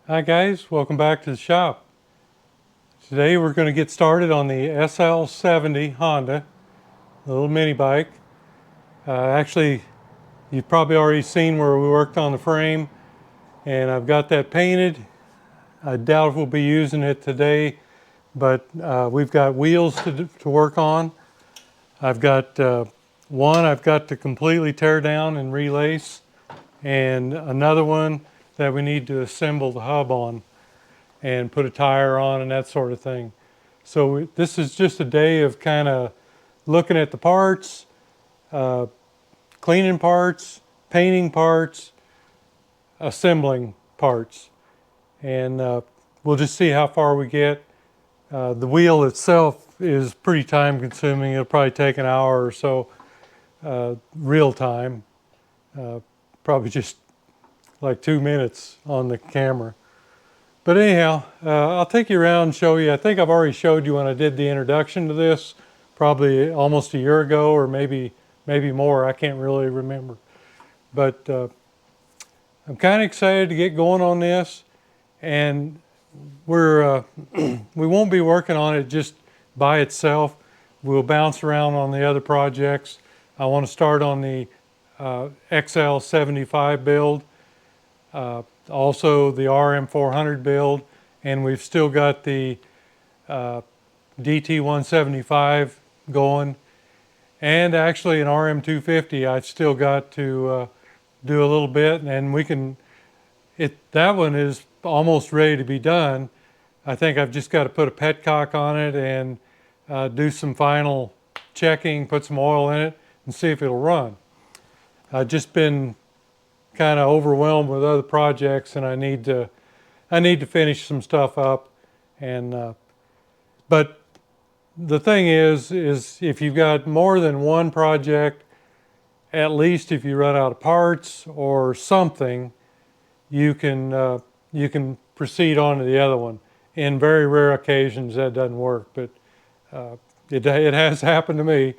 Hi guys, welcome back to the shop. Today we're going to get started on the SL70 Honda, a little mini bike. Actually, you've probably already seen where we worked on the frame, and I've got that painted. I doubt if we'll be using it today, but we've got wheels to work on. I've got one I've got to completely tear down and relace, and another one that we need to assemble the hub on and put a tire on and that sort of thing. So this is just a day of kind of looking at the parts, cleaning parts, painting parts, assembling parts, and we'll just see how far we get. The wheel itself is pretty time consuming. It'll probably take an hour or so real time, probably just like 2 minutes on the camera. But anyhow, I'll take you around and show you. I think I've already showed you when I did the introduction to this, probably almost a year ago or maybe more. I can't really remember. But I'm kind of excited to get going on this, and we won't be working on it just by itself. We'll bounce around on the other projects. I want to start on the XL75 build. Also the RM400 build, and we've still got the DT175 going, and actually an RM250 I've still got to do a little bit, and we can, that one is almost ready to be done. I think I've just got to put a petcock on it and do some final checking, put some oil in it, and see if it'll run. I've just been kind of overwhelmed with other projects, and I need to finish some stuff up. And but the thing is if you've got more than one project, at least if you run out of parts or something, you can proceed on to the other one. In very rare occasions that doesn't work, but it has happened to me.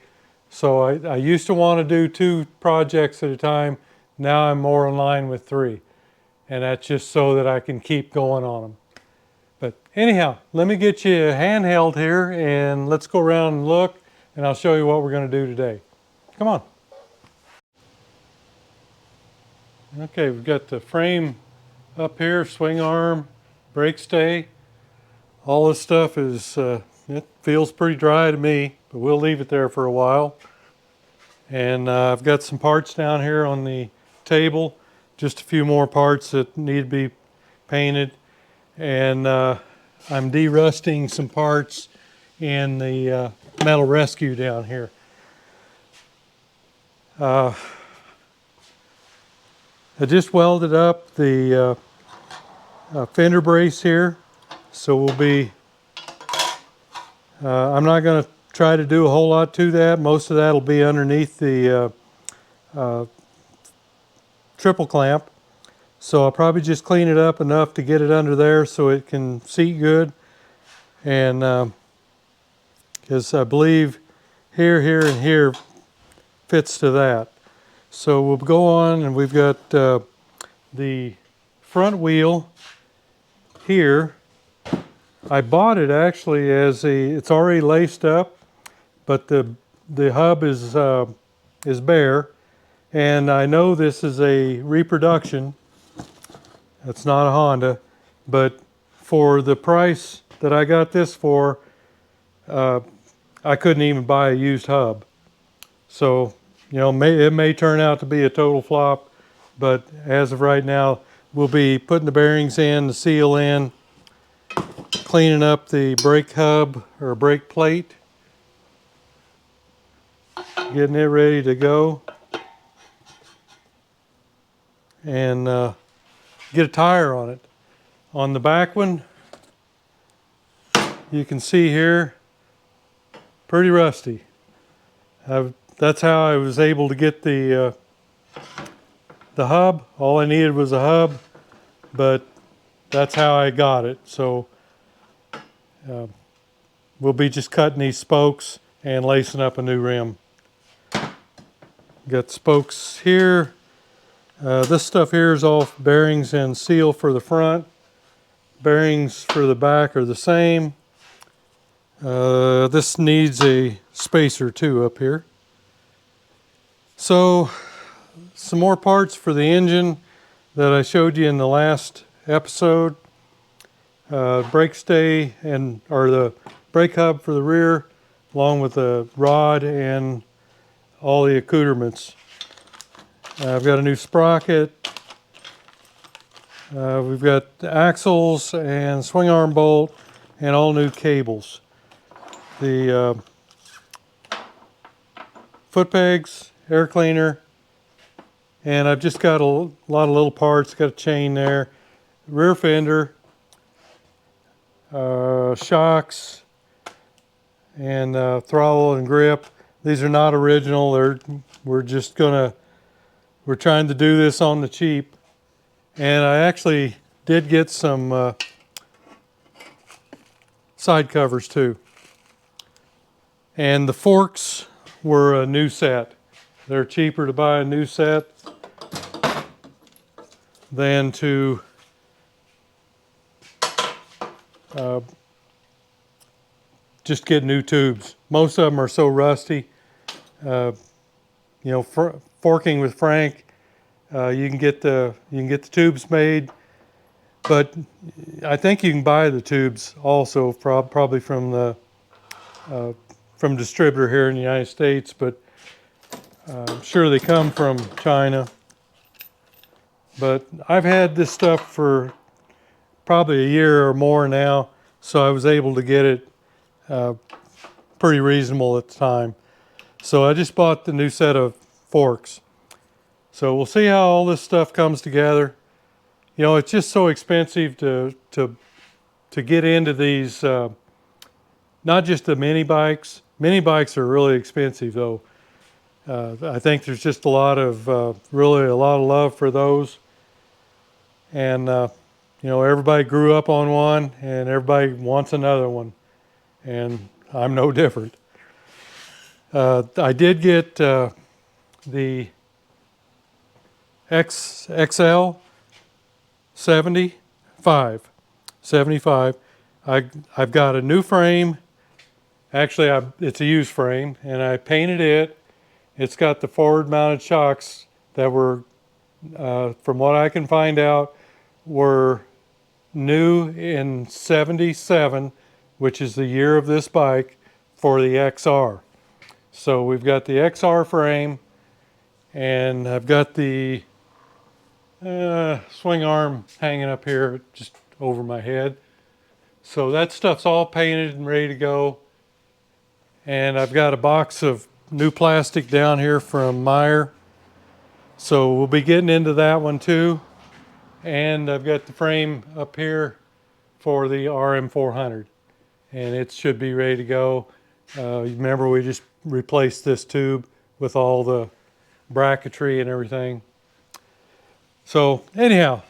So I used to want to do 2 projects at a time. Now I'm more in line with 3, and that's just so that I can keep going on them. But anyhow, let me get you a handheld here, and let's go around and look, and I'll show you what we're going to do today. Come on. Okay, we've got the frame up here, swing arm, brake stay. All this stuff is, it feels pretty dry to me, but we'll leave it there for a while. And I've got some parts down here on the table, just a few more parts that need to be painted, and I'm de-rusting some parts in the metal rescue down here. I just welded up the fender brace here, so we'll be, I'm not going to try to do a whole lot to that. Most of that will be underneath the triple clamp, so I'll probably just clean it up enough to get it under there so it can seat good, and because I believe here, and here fits to that. So we'll go on, and we've got the front wheel here. I bought it actually as it's already laced up, but the hub is bare. And I know this is a reproduction. It's not a Honda, but for the price that I got this for, I couldn't even buy a used hub. So, you know, it may turn out to be a total flop, but as of right now, we'll be putting the bearings in, the seal in, cleaning up the brake hub or brake plate, getting it ready to go, and get a tire on it. On the back one, you can see here, pretty rusty. That's how I was able to get the hub. All I needed was a hub, but that's how I got it. So we'll be just cutting these spokes and lacing up a new rim. Got spokes here. This stuff here is all bearings and seal for the front. bearings for the back are the same. This needs a spacer too up here. So some more parts for the engine that I showed you in the last episode. Brake stay or the brake hub for the rear, along with the rod and all the accoutrements. I've got a new sprocket. We've got the axles and swing arm bolt and all new cables. The foot pegs, air cleaner, and I've just got a lot of little parts. Got a chain there, rear fender, shocks, and throttle and grip. These are not original. We're trying to do this on the cheap. And I actually did get some side covers too. And the forks were a new set. They're cheaper to buy a new set than to just get new tubes. Most of them are so rusty. You know, forking with Frank, you can get the tubes made, but I think you can buy the tubes also probably from the from distributor here in the United States, but I'm sure they come from China. But I've had this stuff for probably a year or more now, so I was able to get it pretty reasonable at the time. So I just bought the new set of forks. So we'll see how all this stuff comes together. You know, it's just so expensive to get into these, not just the mini bikes. Mini bikes are really expensive though. I think there's just a lot of, really a lot of love for those. And, you know, everybody grew up on one and everybody wants another one. And I'm no different. I did get the XL70 75. I've got a new frame. Actually, it's a used frame, and I painted it. It's got the forward mounted shocks that were, from what I can find out, were new in '77, which is the year of this bike, for the XR. So we've got the XR frame, and I've got the swing arm hanging up here just over my head. So that stuff's all painted and ready to go. And I've got a box of new plastic down here from Meyer. So we'll be getting into that one too. And I've got the frame up here for the RM400. And it should be ready to go. Remember, we just replaced this tube with all the bracketry and everything. So anyhow,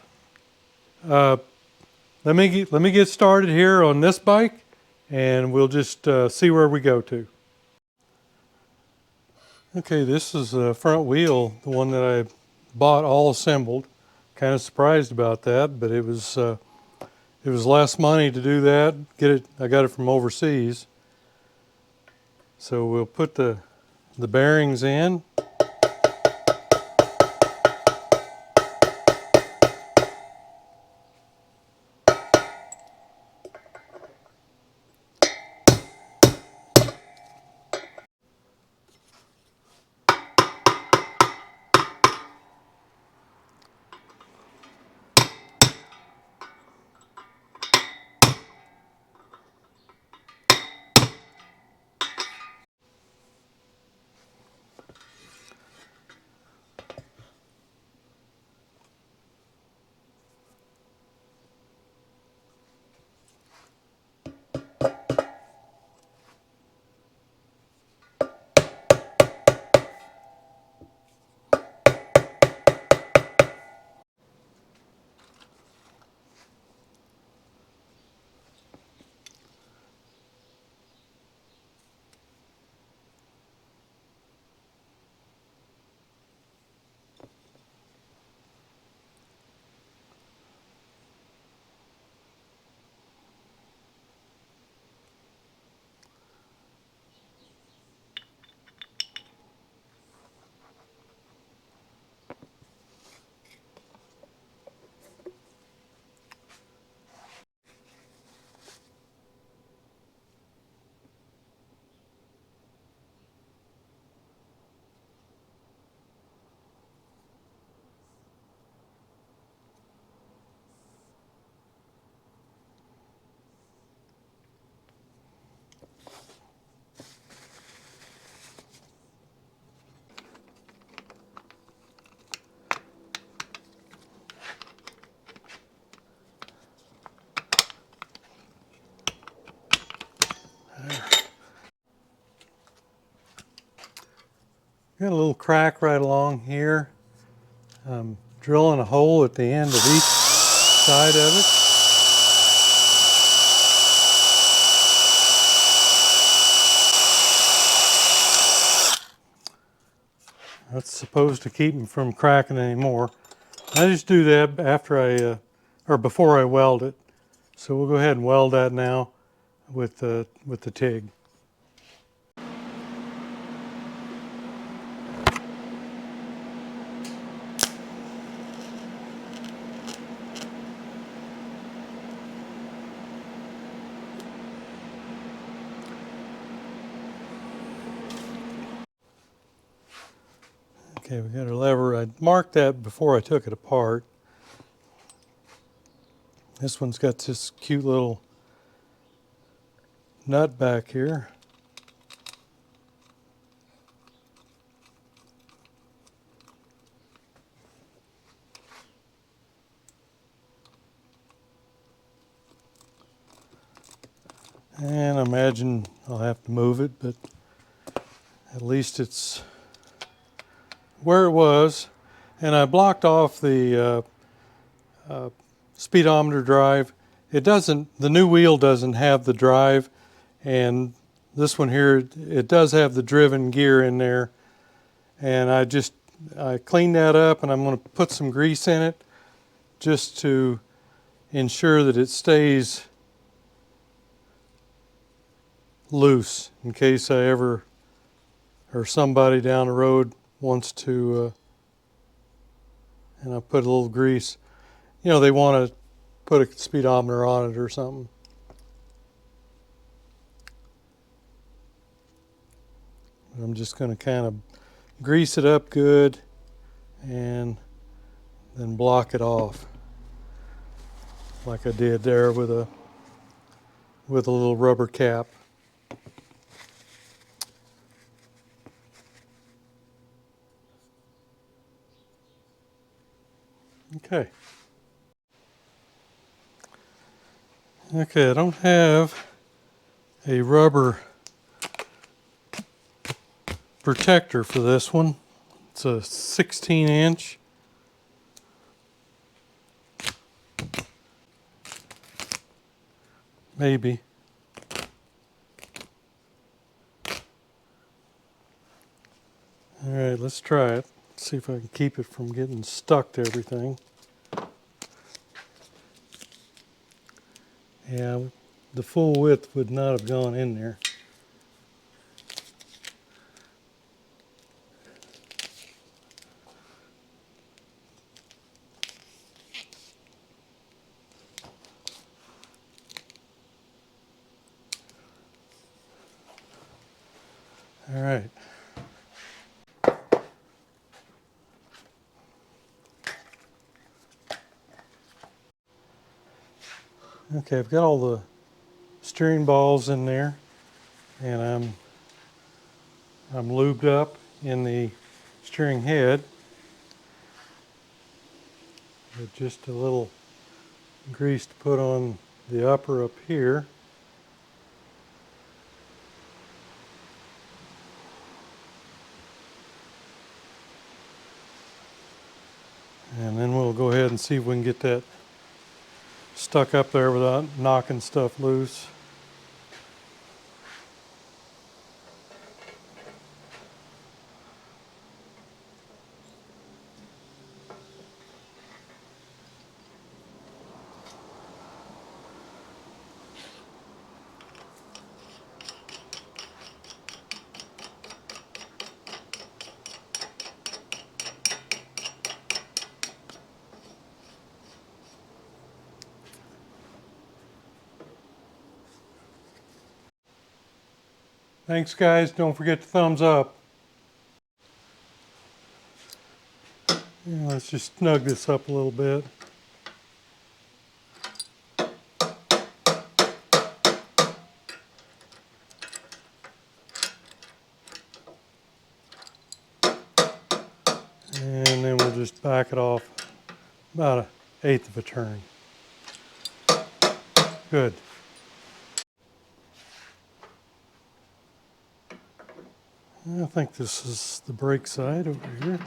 let me get started here on this bike, and we'll just see where we go to. Okay, this is the front wheel, the one that I bought all assembled. Kind of surprised about that, but it was less money to do that. I got it from overseas. So we'll put the bearings in. Got a little crack right along here. I'm drilling a hole at the end of each side of it. That's supposed to keep them from cracking anymore. I just do that after or before I weld it. So we'll go ahead and weld that now with the TIG. Okay, we got our lever. I marked that before I took it apart. This one's got this cute little nut back here. And I imagine I'll have to move it, but at least it's where it was. And I blocked off the speedometer drive. It doesn't, the new wheel doesn't have the drive, and this one here, it does have the driven gear in there. And I cleaned that up, and I'm going to put some grease in it just to ensure that it stays loose in case I ever, or somebody down the road wants to, and I put a little grease. You know, they want to put a speedometer on it or something. I'm just going to kind of grease it up good and then block it off like I did there with a little rubber cap. Okay. Okay, I don't have a rubber protector for this one. It's a 16-inch. Maybe. All right, let's try it. See if I can keep it from getting stuck to everything. Yeah, the full width would not have gone in there. All right. Okay, I've got all the steering balls in there, and I'm lubed up in the steering head with just a little grease to put on the upper up here. And then we'll go ahead and see if we can get that stuck up there without knocking stuff loose. Thanks, guys. Don't forget to thumbs up. Yeah, let's just snug this up a little bit. And then we'll just back it off about 1/8 of a turn. Good. I think this is the brake side over here.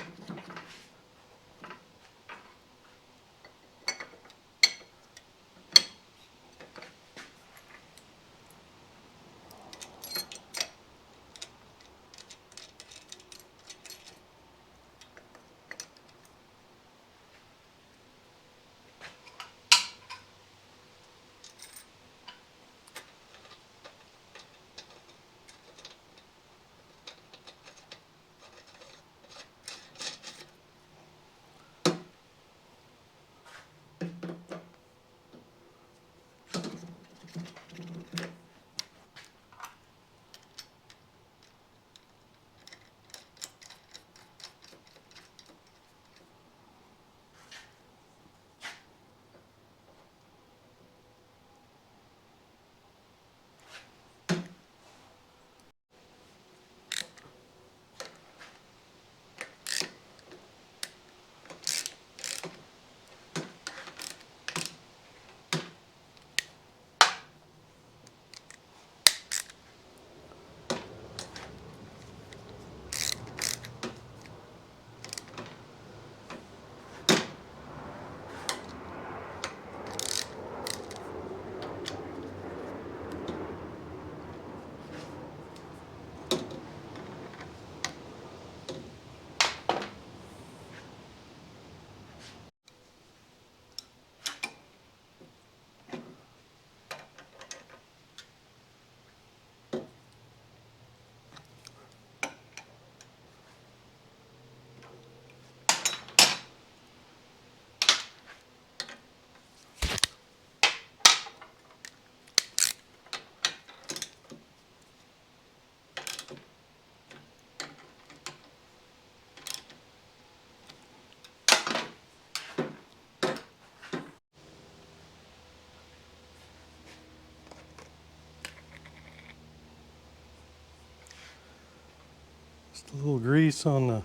Just a little grease on the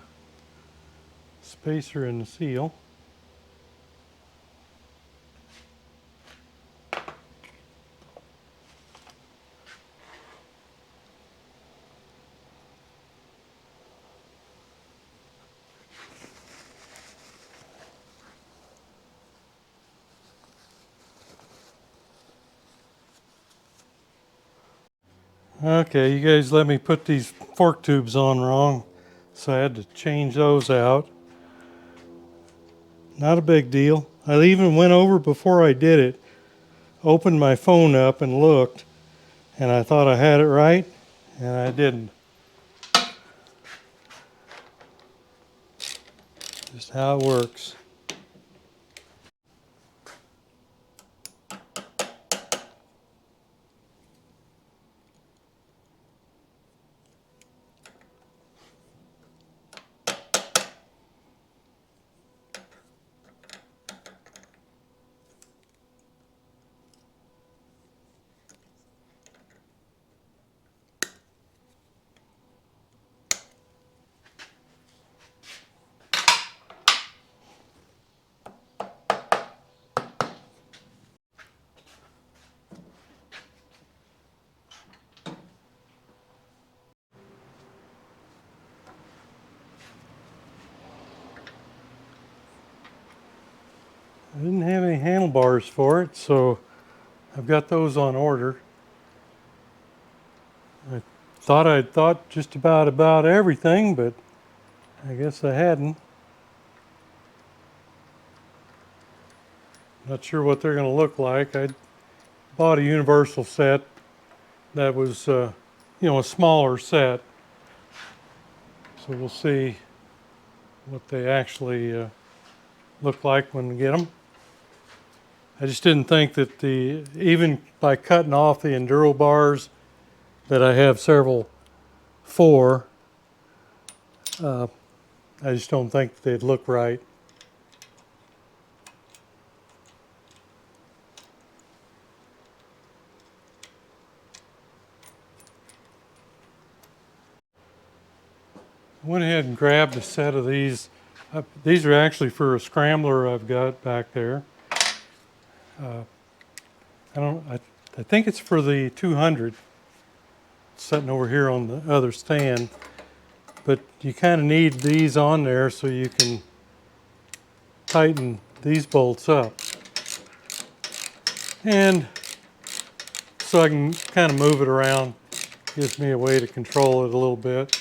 spacer and the seal. Okay, you guys let me put these fork tubes on wrong, so I had to change those out. Not a big deal. I even went over before I did it, opened my phone up and looked, and I thought I had it right, and I didn't. Just how it works. I didn't have any handlebars for it, so I've got those on order. I thought I'd thought just about everything, but I guess I hadn't. Not sure what they're going to look like. I bought a universal set that was, a smaller set. So we'll see what they actually look like when we get them. I just didn't think that even by cutting off the enduro bars that I have several for, I just don't think they'd look right. I went ahead and grabbed a set of these. These are actually for a scrambler I've got back there. I think it's for the 200. It's sitting over here on the other stand. but you kind of need these on there so you can tighten these bolts up. And so I can kind of move it around. Gives me a way to control it a little bit.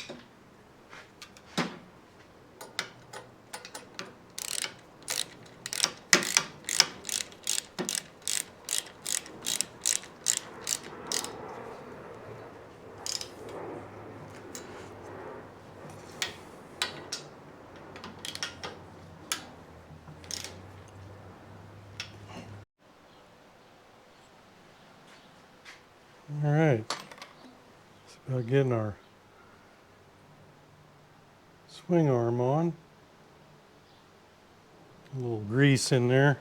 All right, it's about getting our swing arm on. A little grease in there.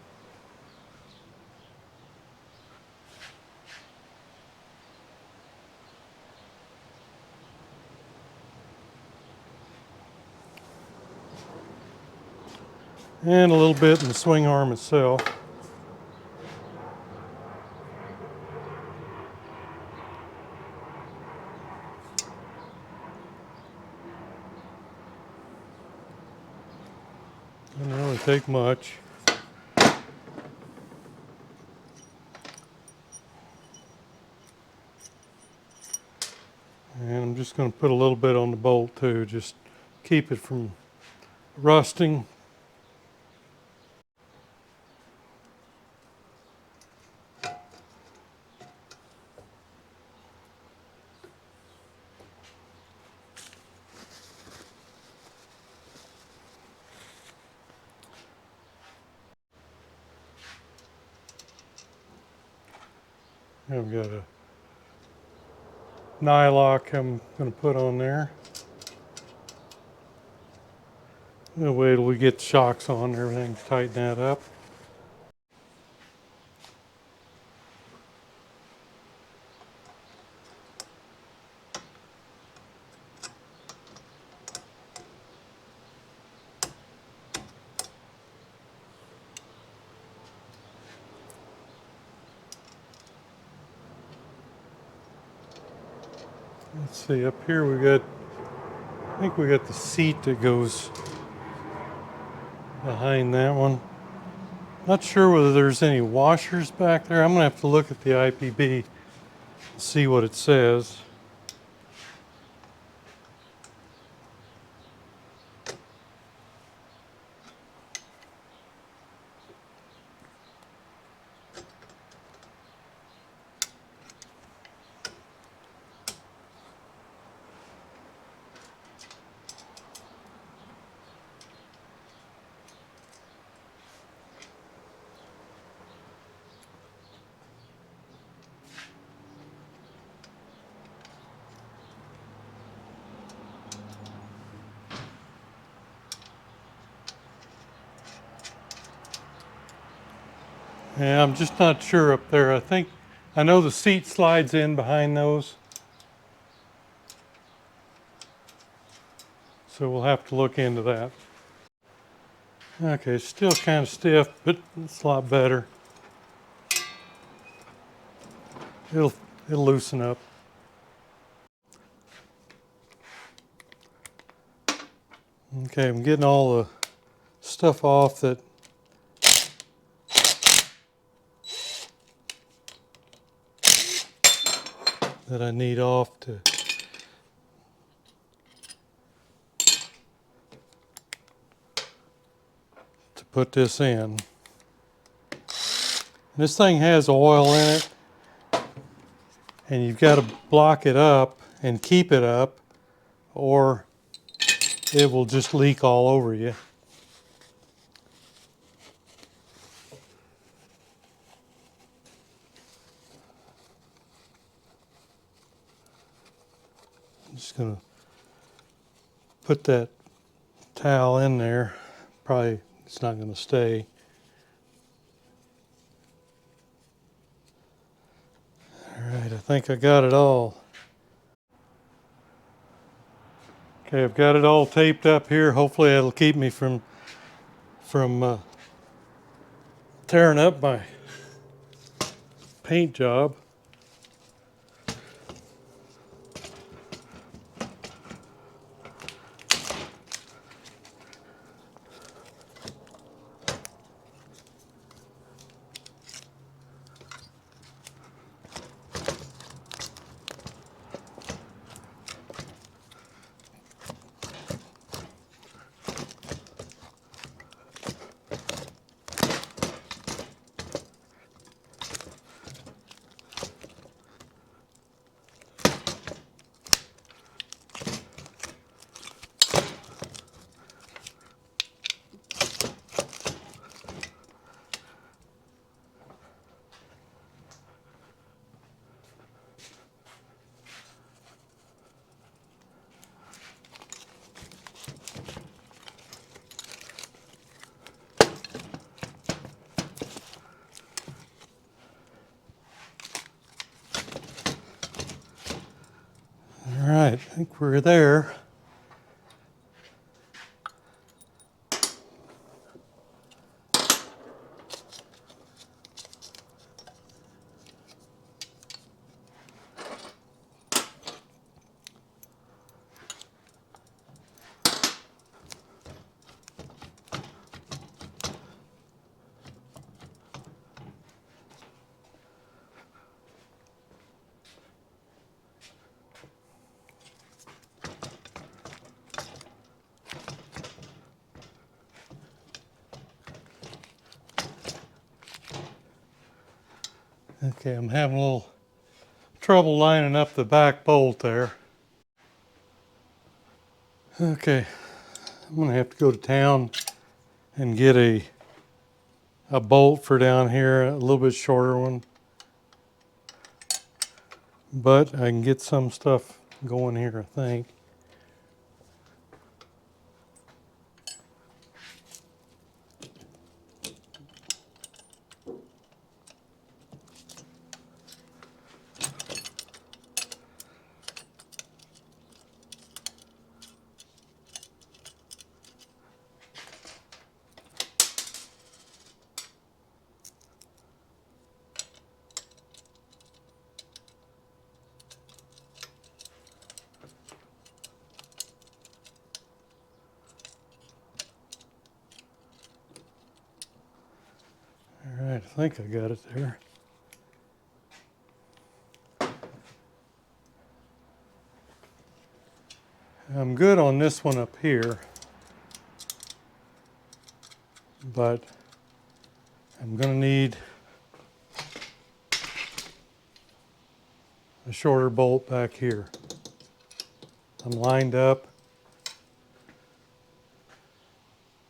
And a little bit in the swing arm itself. Doesn't really take much. And I'm just going to put a little bit on the bolt too, just keep it from rusting. I've got a nylock I'm going to put on there. We'll wait till we get the shocks on and everything, tighten that up. Let's see, up here we got, I think we got the seat that goes behind that one. Not sure whether there's any washers back there. I'm gonna have to look at the IPB and see what it says. Yeah, I'm just not sure up there. I know the seat slides in behind those. So we'll have to look into that. Okay, it's still kind of stiff, but it's a lot better. It'll loosen up. Okay, I'm getting all the stuff off that I need off to put this in. This thing has oil in it, and you've got to block it up and keep it up, or it will just leak all over you. I'm just going to put that towel in there. Probably it's not going to stay. All right, I think I got it all. Okay, I've got it all taped up here. Hopefully it'll keep me from tearing up my paint job. right, I think we're there. Okay, I'm having a little trouble lining up the back bolt there. Okay, I'm gonna have to go to town and get a bolt for down here, a little bit shorter one. But I can get some stuff going here, I think. All right, I think I got it there. I'm good on this one up here, but I'm gonna need a shorter bolt back here. I'm lined up.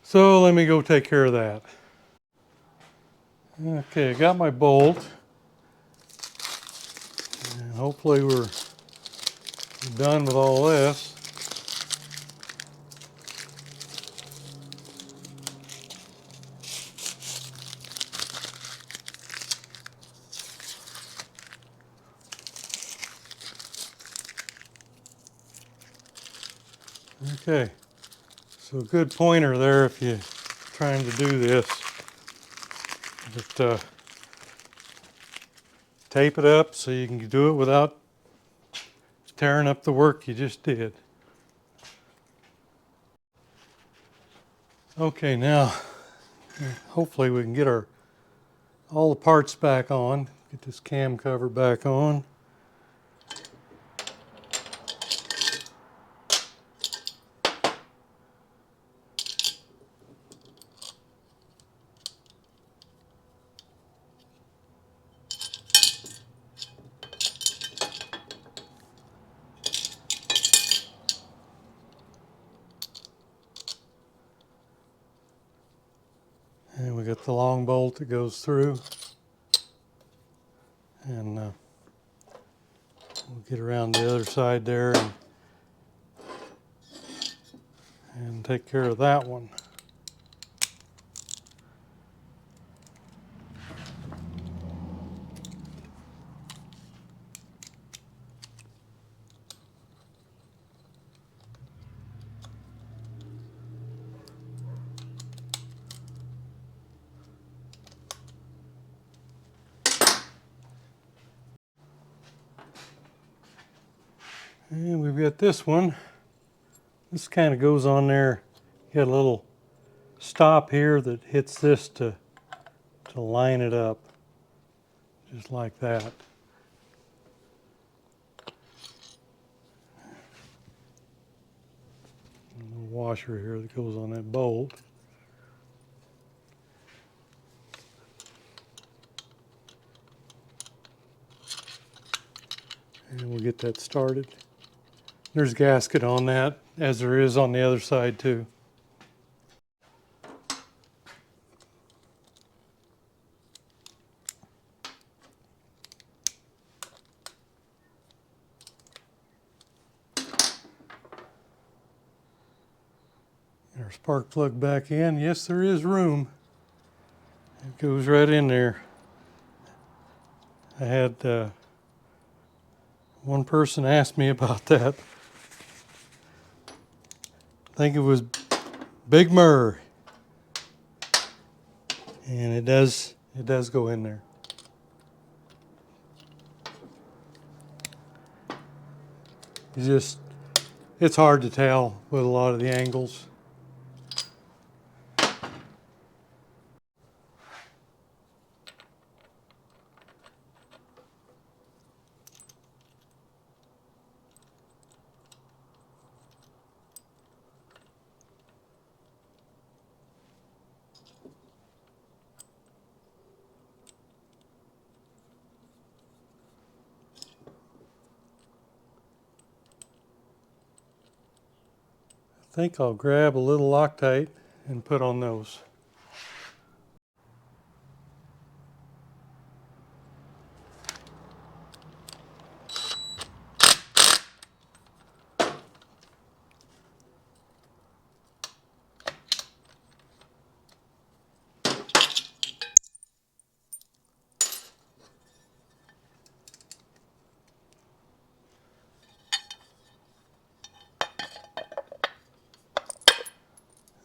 So let me go take care of that. Okay, I got my bolt. And hopefully we're done with all this. Okay, so a good pointer there if you're trying to do this. Just tape it up so you can do it without tearing up the work you just did. Okay, now hopefully we can get all the parts back on. Get this cam cover back on. And we got the long bolt that goes through. And we'll get around the other side there and take care of that one. And we've got this one. This kind of goes on there. You got a little stop here that hits this to line it up, just like that. A little washer here that goes on that bolt. And we'll get that started. There's a gasket on that, as there is on the other side too. Our spark plug back in. Yes, there is room. It goes right in there. I had one person ask me about that. think it was Big Murr, and it does go in there. It's hard to tell with a lot of the angles. I think I'll grab a little Loctite and put on those.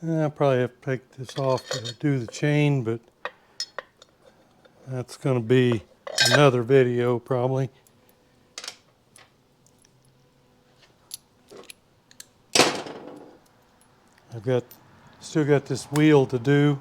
I'll probably have to take this off to do the chain, but that's going to be another video probably. Still got this wheel to do.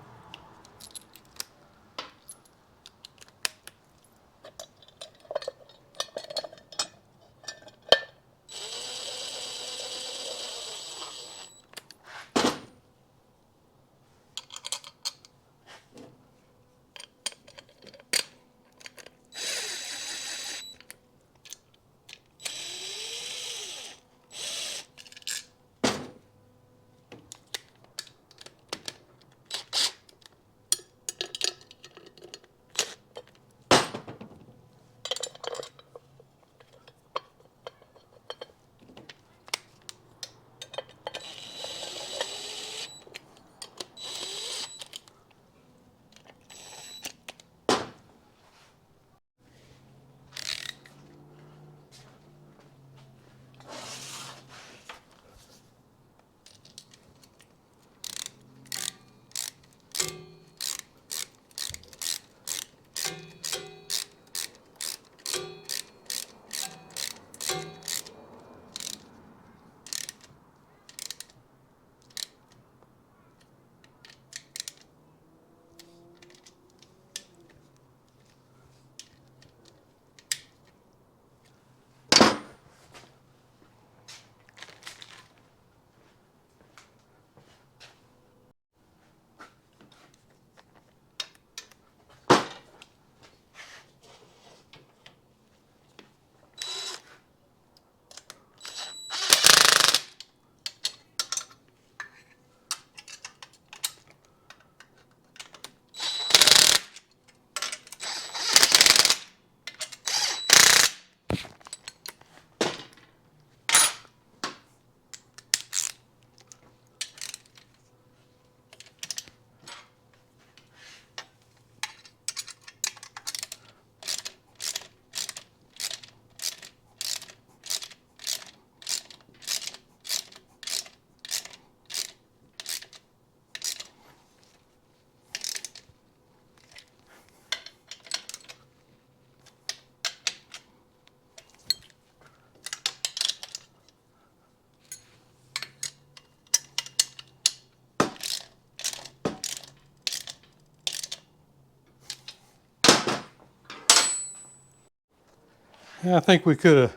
Yeah, I think we could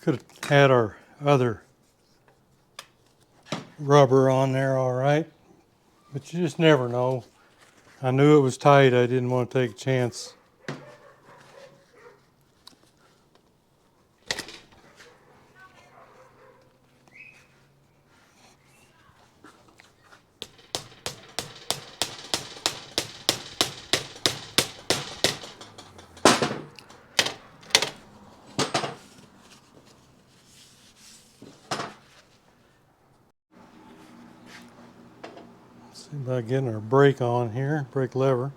have had our other rubber on there all right, but you just never know. I knew it was tight. I didn't want to take a chance. See about getting our brake on here, brake lever.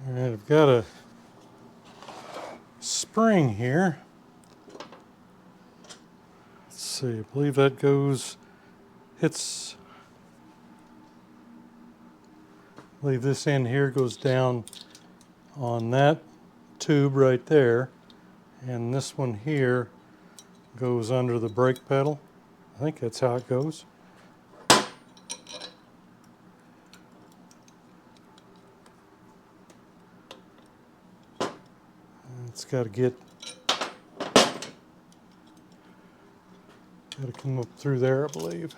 All right, I've got a spring here. Let's see, I believe that hits, I believe this end here goes down on that tube right there, and this one here goes under the brake pedal. I think that's how it goes. It's got to come up through there, I believe.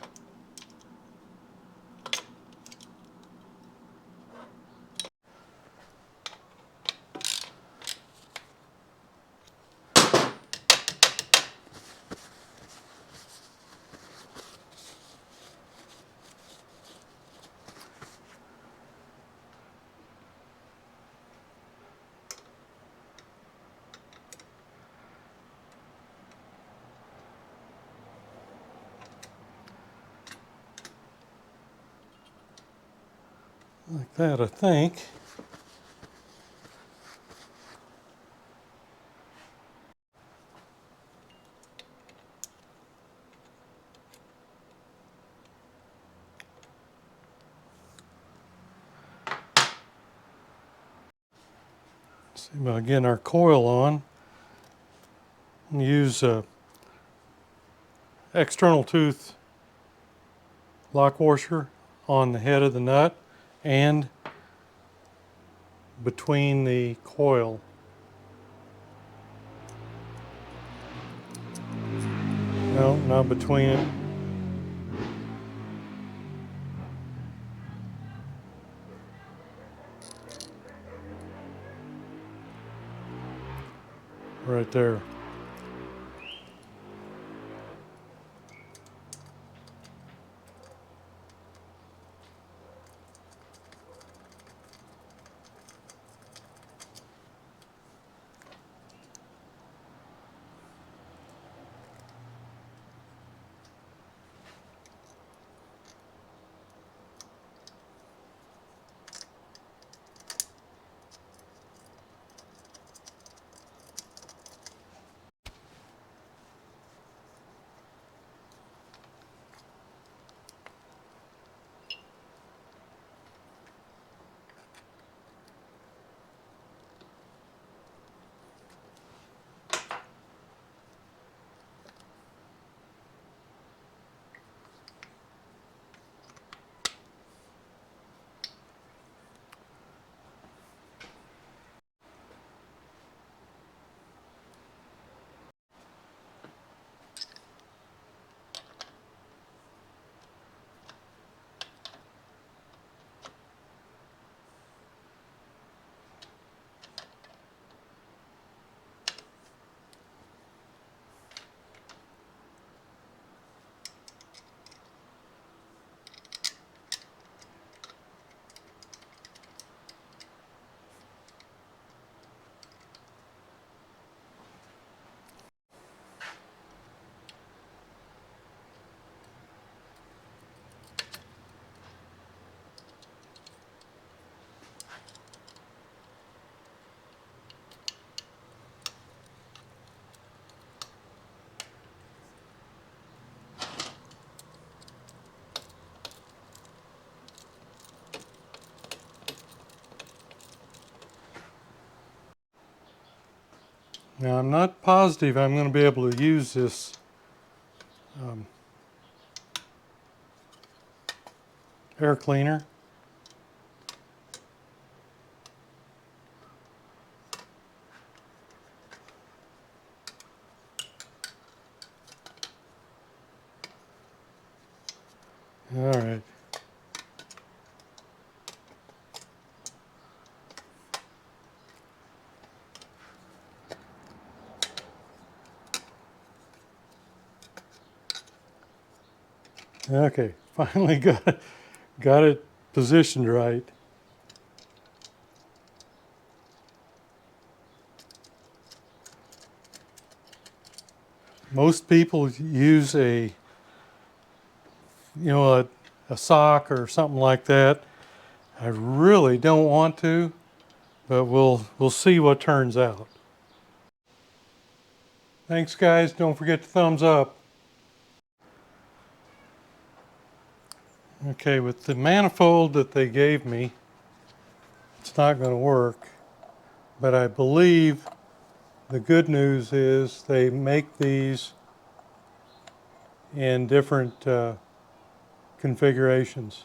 Like that, I think. See about getting our coil on. Use a external tooth lock washer on the head of the nut and between the coil. No, not between it. Right there. Now I'm not positive I'm going to be able to use this air cleaner. All right. Okay, finally got it positioned right. Most people use a sock or something like that. I really don't want to. but we'll see what turns out. Thanks guys, don't forget to thumbs up. Okay, with the manifold that they gave me, it's not going to work, but I believe the good news is they make these in different configurations.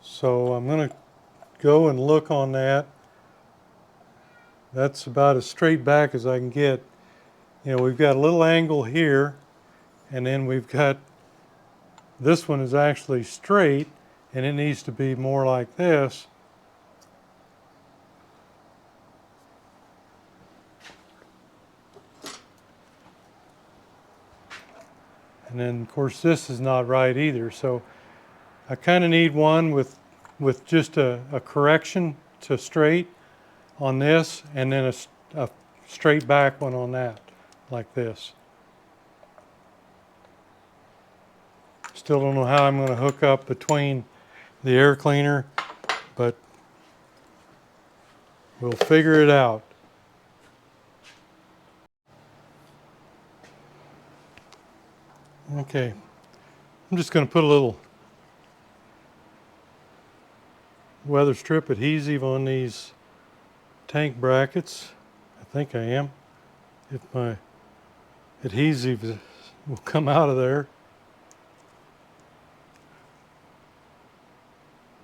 So I'm going to go and look on that. That's about as straight back as I can get. You know, we've got a little angle here, and then we've got, this one is actually straight, and it needs to be more like this. And then of course this is not right either. So I kind of need one with just a correction to straight on this, and then a straight back one on that, like this. Still don't know how I'm going to hook up between the air cleaner, but we'll figure it out. Okay, I'm just going to put a little weather strip adhesive on these tank brackets. I think I am, if my adhesive will come out of there.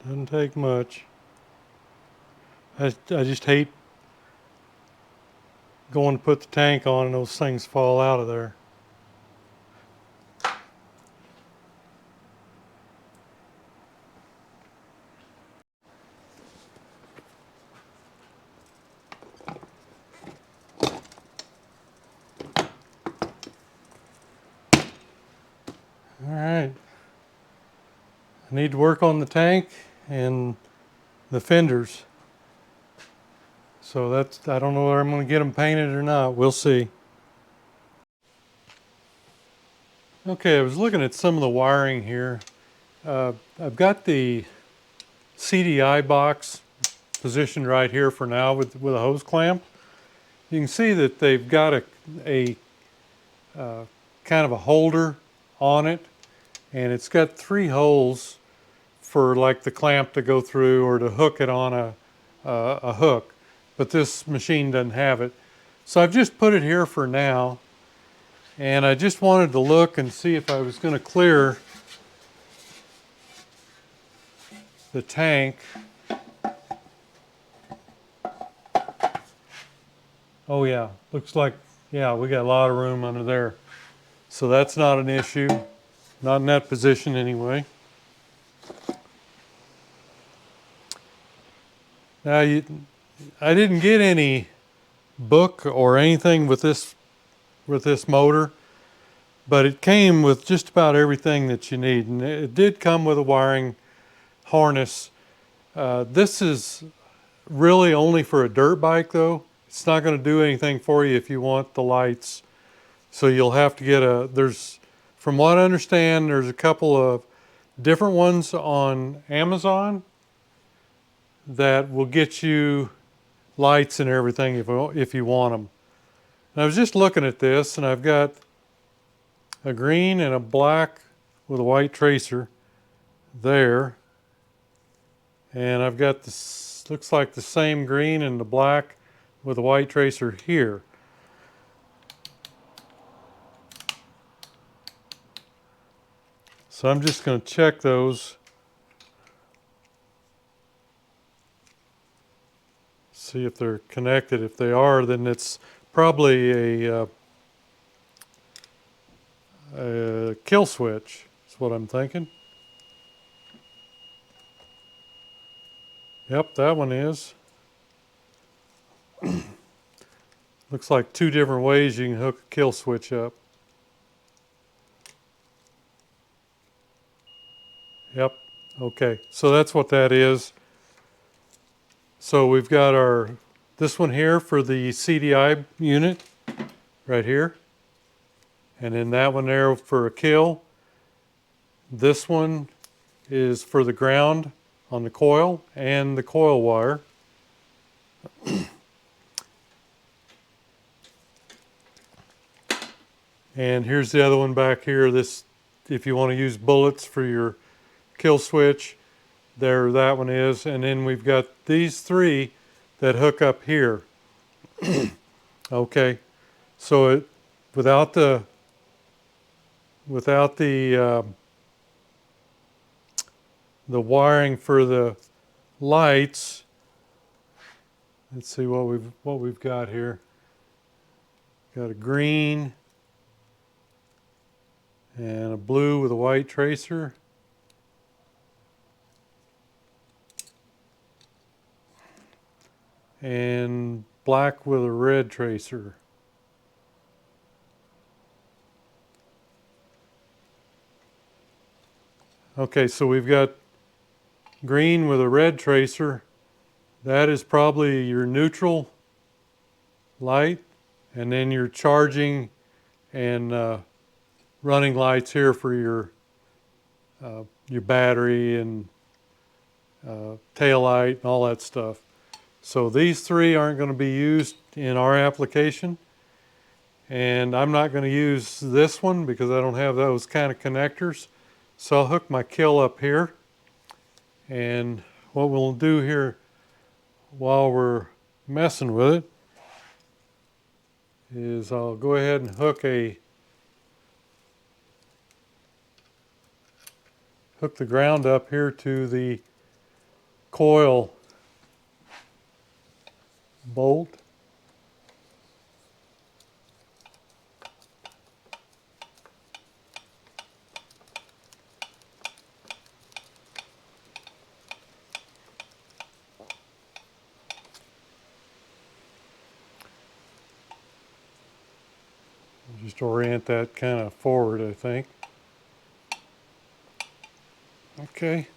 Doesn't take much. I just hate going to put the tank on and those things fall out of there. All right. I need to work on the tank and the fenders. So that's, I don't know whether I'm going to get them painted or not. We'll see. Okay, I was looking at some of the wiring here. I've got the CDI box positioned right here for now with a hose clamp. You can see that they've got a kind of a holder on it, and it's got 3 holes for like the clamp to go through or to hook it on a hook, but this machine doesn't have it. So I've just put it here for now, and I just wanted to look and see if I was going to clear the tank. Oh yeah, looks like, yeah, we got a lot of room under there. So that's not an issue, not in that position anyway. Now I didn't get any book or anything with this motor, but it came with just about everything that you need, and it did come with a wiring harness. This is really only for a dirt bike though. It's not going to do anything for you if you want the lights. So you'll have to get there's, from what I understand, there's a couple of different ones on Amazon that will get you lights and everything if you want them. And I was just looking at this, and I've got a green and a black with a white tracer there. And I've got this, looks like the same green and the black with a white tracer here. So I'm just going to check those. See if they're connected. If they are, then it's probably a kill switch, is what I'm thinking. Yep, that one is. Looks like 2 different ways you can hook a kill switch up. Yep, okay, so that's what that is. So we've got this one here for the CDI unit, right here. And then that one there for a kill. This one is for the ground on the coil and the coil wire. And here's the other one back here. This, if you want to use bullets for your kill switch, there that one is. And then we've got these three that hook up here. Okay, so it, without the wiring for the lights, let's see what we've got here. Got a green and a blue with a white tracer. And black with a red tracer. Okay, so we've got green with a red tracer. That is probably your neutral light, and then your charging and running lights here for your battery and tail light and all that stuff. So these three aren't going to be used in our application, and I'm not going to use this one because I don't have those kind of connectors. So I'll hook my kill up here, and what we'll do here while we're messing with it is I'll go ahead and hook the ground up here to the coil bolt. Just orient that kind of forward, I think. Okay.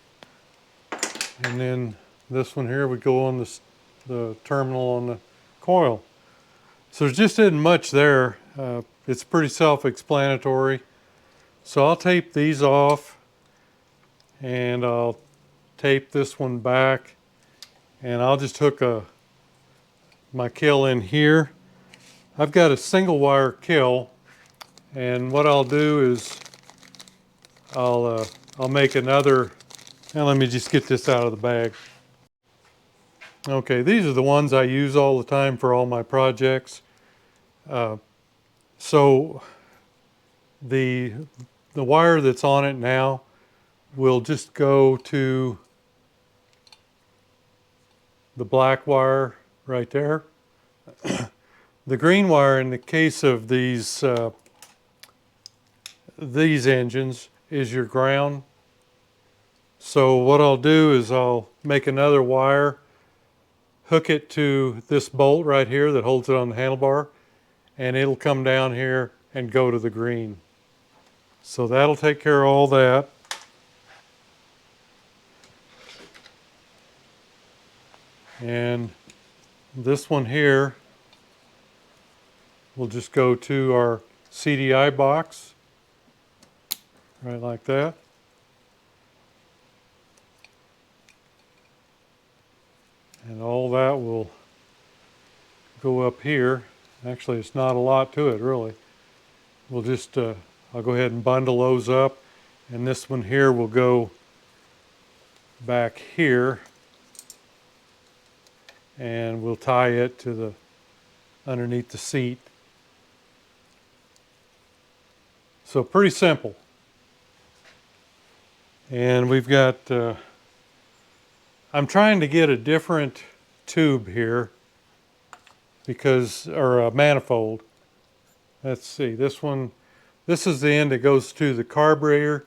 And then this one here would go on the terminal on the coil. So there just isn't much there. It's pretty self-explanatory. So I'll tape these off, and I'll tape this one back, and I'll just hook my kill in here. I've got a single wire kill, and what I'll do is I'll make another. Now let me just get this out of the bag. Okay, these are the ones I use all the time for all my projects. So the wire that's on it now will just go to the black wire right there. The green wire, in the case of these engines, is your ground. So what I'll do is I'll make another wire, hook it to this bolt right here that holds it on the handlebar, and it'll come down here and go to the green. So that'll take care of all that. And this one here will just go to our CDI box, right like that. And all that will go up here. Actually, it's not a lot to it, really. We'll just, I'll go ahead and bundle those up. And this one here will go back here. And we'll tie it to underneath the seat. So pretty simple. And we've got, I'm trying to get a different tube here or a manifold. Let's see, this one, this is the end that goes to the carburetor.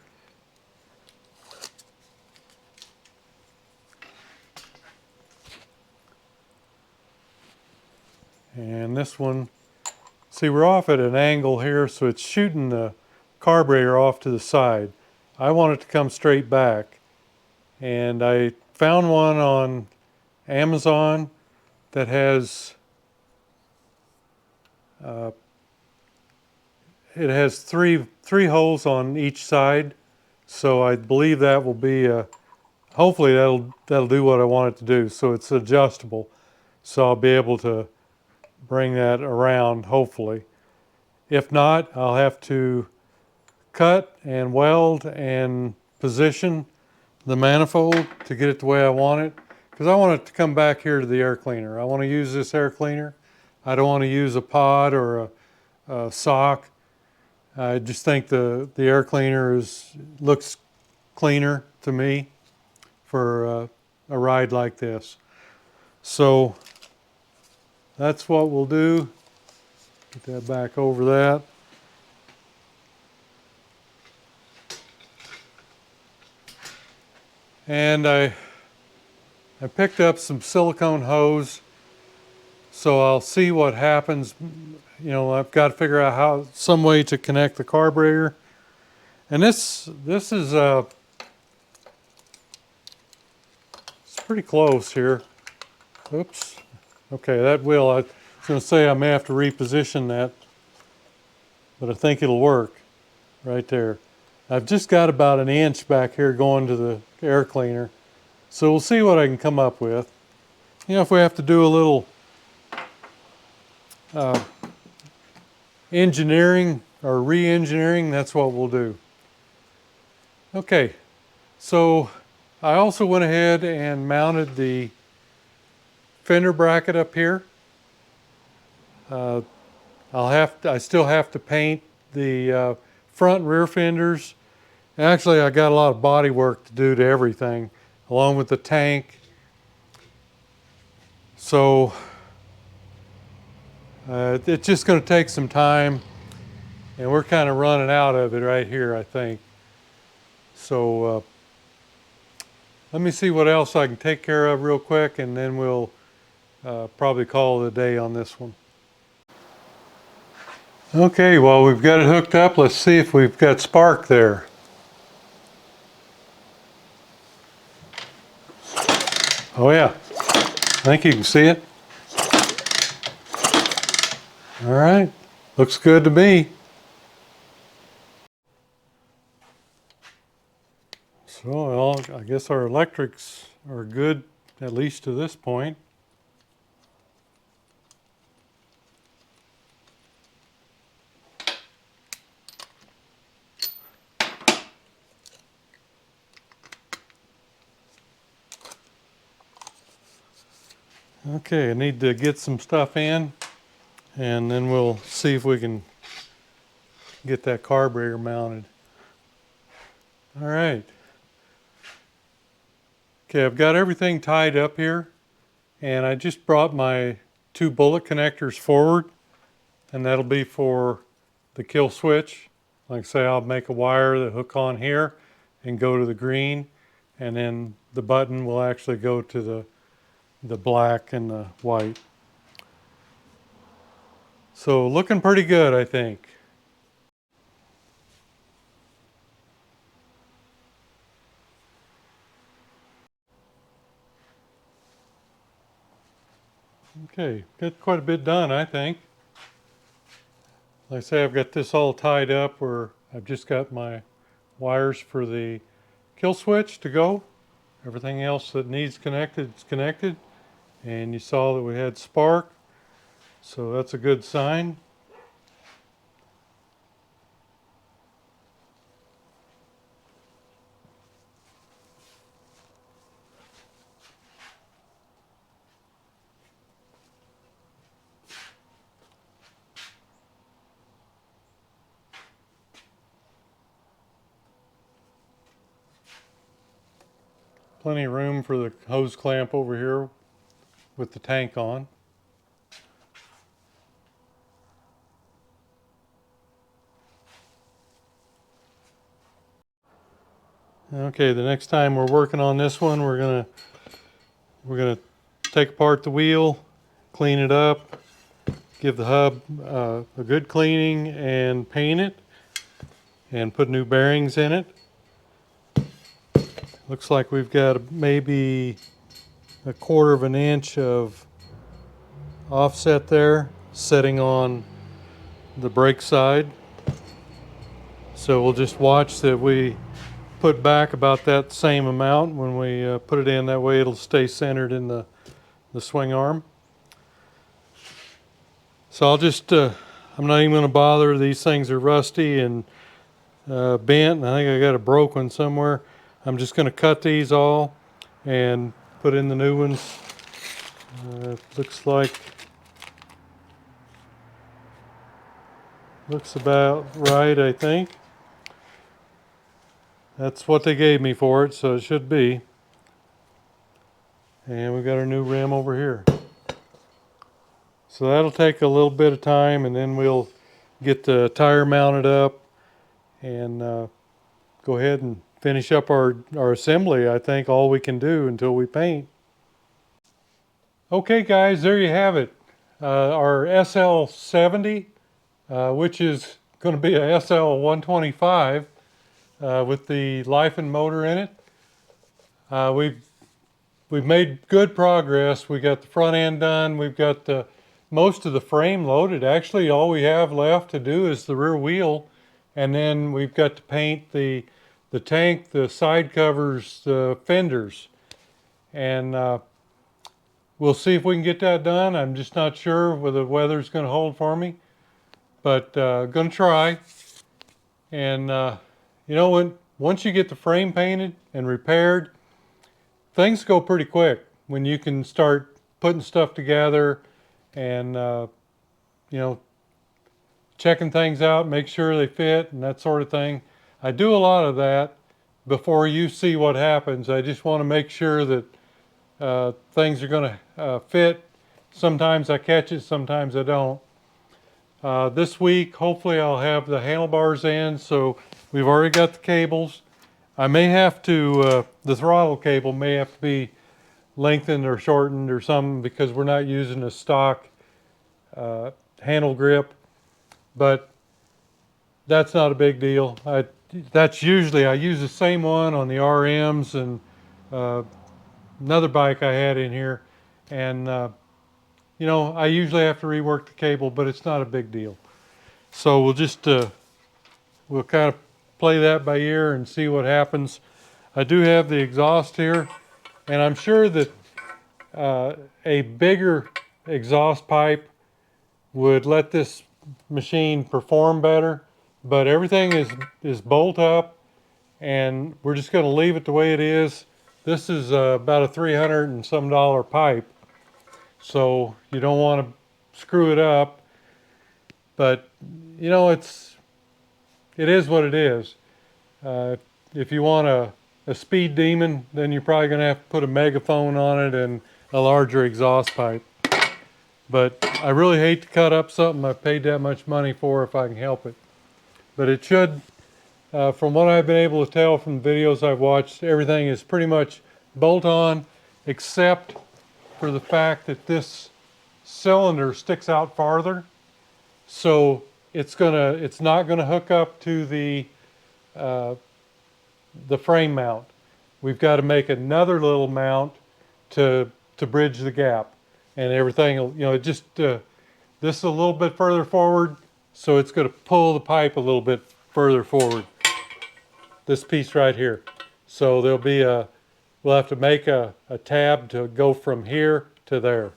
And this one, see, we're off at an angle here, so it's shooting the carburetor off to the side. I want it to come straight back. And I found one on Amazon that has, it has three holes on each side. So I believe that will be, hopefully that'll do what I want it to do. So it's adjustable. So I'll be able to bring that around, hopefully. If not, I'll have to cut and weld and position the manifold to get it the way I want it, because I want it to come back here to the air cleaner. I want to use this air cleaner. I don't want to use a pod or a sock. I just think the air cleaner looks cleaner to me for a ride like this. So that's what we'll do. Get that back over that. And I picked up some silicone hose, so I'll see what happens. You know, I've got to figure out some way to connect the carburetor. And this is it's pretty close here. Oops. Okay, that wheel, I was going to say I may have to reposition that, but I think it'll work right there. I've just got about an inch back here going to the air cleaner, so we'll see what I can come up with. You know, if we have to do a little engineering or re-engineering, that's what we'll do. Okay, so I also went ahead and mounted the fender bracket up here. I still have to paint the front and rear fenders. Actually, I got a lot of body work to do to everything, along with the tank. So it's just going to take some time, and we're kind of running out of it right here, I think. So let me see what else I can take care of real quick, and then we'll probably call it a day on this one. Okay, well, we've got it hooked up. Let's see if we've got spark there. Oh yeah, I think you can see it. All right, looks good to me. So, well, I guess our electrics are good, at least to this point. Okay, I need to get some stuff in, and then we'll see if we can get that carburetor mounted. All right. Okay, I've got everything tied up here, and I just brought my 2 bullet connectors forward, and that'll be for the kill switch. Like I say, I'll make a wire that hook on here and go to the green, and then the button will actually go to the black and the white. So looking pretty good, I think. Okay, got quite a bit done, I think. Like I say, I've got this all tied up where I've just got my wires for the kill switch to go. Everything else that needs connected is connected. And you saw that we had spark, so that's a good sign. Plenty of room for the hose clamp over here with the tank on. Okay, the next time we're working on this one, we're gonna take apart the wheel, clean it up, give the hub a good cleaning, and paint it, and put new bearings in it. Looks like we've got maybe 1/4 of an inch of offset there, setting on the brake side. So we'll just watch that we put back about that same amount when we put it in. That way it'll stay centered in the swing arm. So I'll just, I'm not even going to bother. These things are rusty and bent, and I think I got a broke one somewhere. I'm just going to cut these all and put in the new ones. Looks about right, I think. That's what they gave me for it, so it should be. And we've got our new rim over here. So that'll take a little bit of time, and then we'll get the tire mounted up and go ahead and finish up our assembly. I think all we can do until we paint. Okay guys, there you have it. Our SL70, which is going to be a SL125 with the lifan motor in it. We've made good progress. We got the front end done. We've got most of the frame loaded. Actually, all we have left to do is the rear wheel, and then we've got to paint the tank, the side covers, the fenders, and we'll see if we can get that done. I'm just not sure whether the weather's going to hold for me, but going to try. And you know, once you get the frame painted and repaired, things go pretty quick when you can start putting stuff together and you know, checking things out, make sure they fit and that sort of thing. I do a lot of that before you see what happens. I just want to make sure that things are going to fit. Sometimes I catch it, sometimes I don't. This week, hopefully I'll have the handlebars in, so we've already got the cables. I may have to, the throttle cable may have to be lengthened or shortened or something because we're not using a stock handle grip, but that's not a big deal. That's usually, I use the same one on the RMs and another bike I had in here, and you know, I usually have to rework the cable, but it's not a big deal. So we'll just we'll kind of play that by ear and see what happens. I do have the exhaust here, and I'm sure that a bigger exhaust pipe would let this machine perform better, but everything is bolt up, and we're just going to leave it the way it is. This is about a $300 and some pipe, so you don't want to screw it up, but you know, it is what it is. If you want a speed demon, then you're probably going to have to put a megaphone on it and a larger exhaust pipe. But I really hate to cut up something I paid that much money for if I can help it. But it should, from what I've been able to tell from the videos I've watched, everything is pretty much bolt on, except for the fact that this cylinder sticks out farther. So it's not gonna hook up to the frame mount. We've got to make another little mount to bridge the gap, and everything. You know, it just this is a little bit further forward, so it's going to pull the pipe a little bit further forward. This piece right here. So there'll be we'll have to make a tab to go from here to there.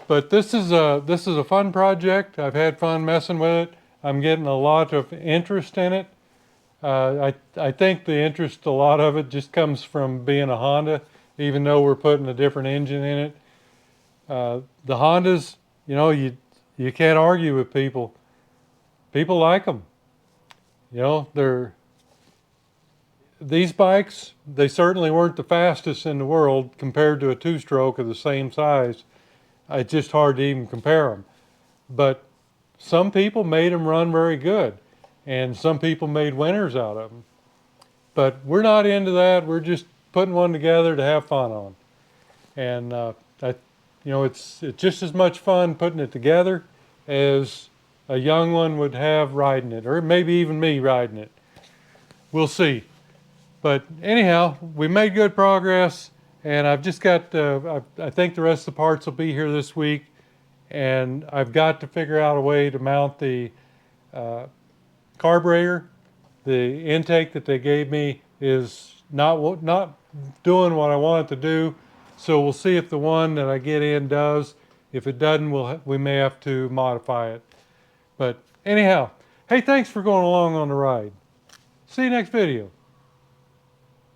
But this is a fun project. I've had fun messing with it. I'm getting a lot of interest in it. I think the interest, a lot of it just comes from being a Honda, even though we're putting a different engine in it. The Hondas, you know, you can't argue with people. People like them. You know, these bikes, they certainly weren't the fastest in the world compared to a two-stroke of the same size. It's just hard to even compare them. But some people made them run very good, and some people made winners out of them. But we're not into that. We're just putting one together to have fun on. And you know, it's just as much fun putting it together as a young one would have riding it, or maybe even me riding it. We'll see. But anyhow, we made good progress, and I've just got, I think the rest of the parts will be here this week, and I've got to figure out a way to mount the carburetor. The intake that they gave me is not doing what I want it to do, So we'll see if the one that I get in does. If it doesn't, we may have to modify it. But anyhow, hey, thanks for going along on the ride. See you next video.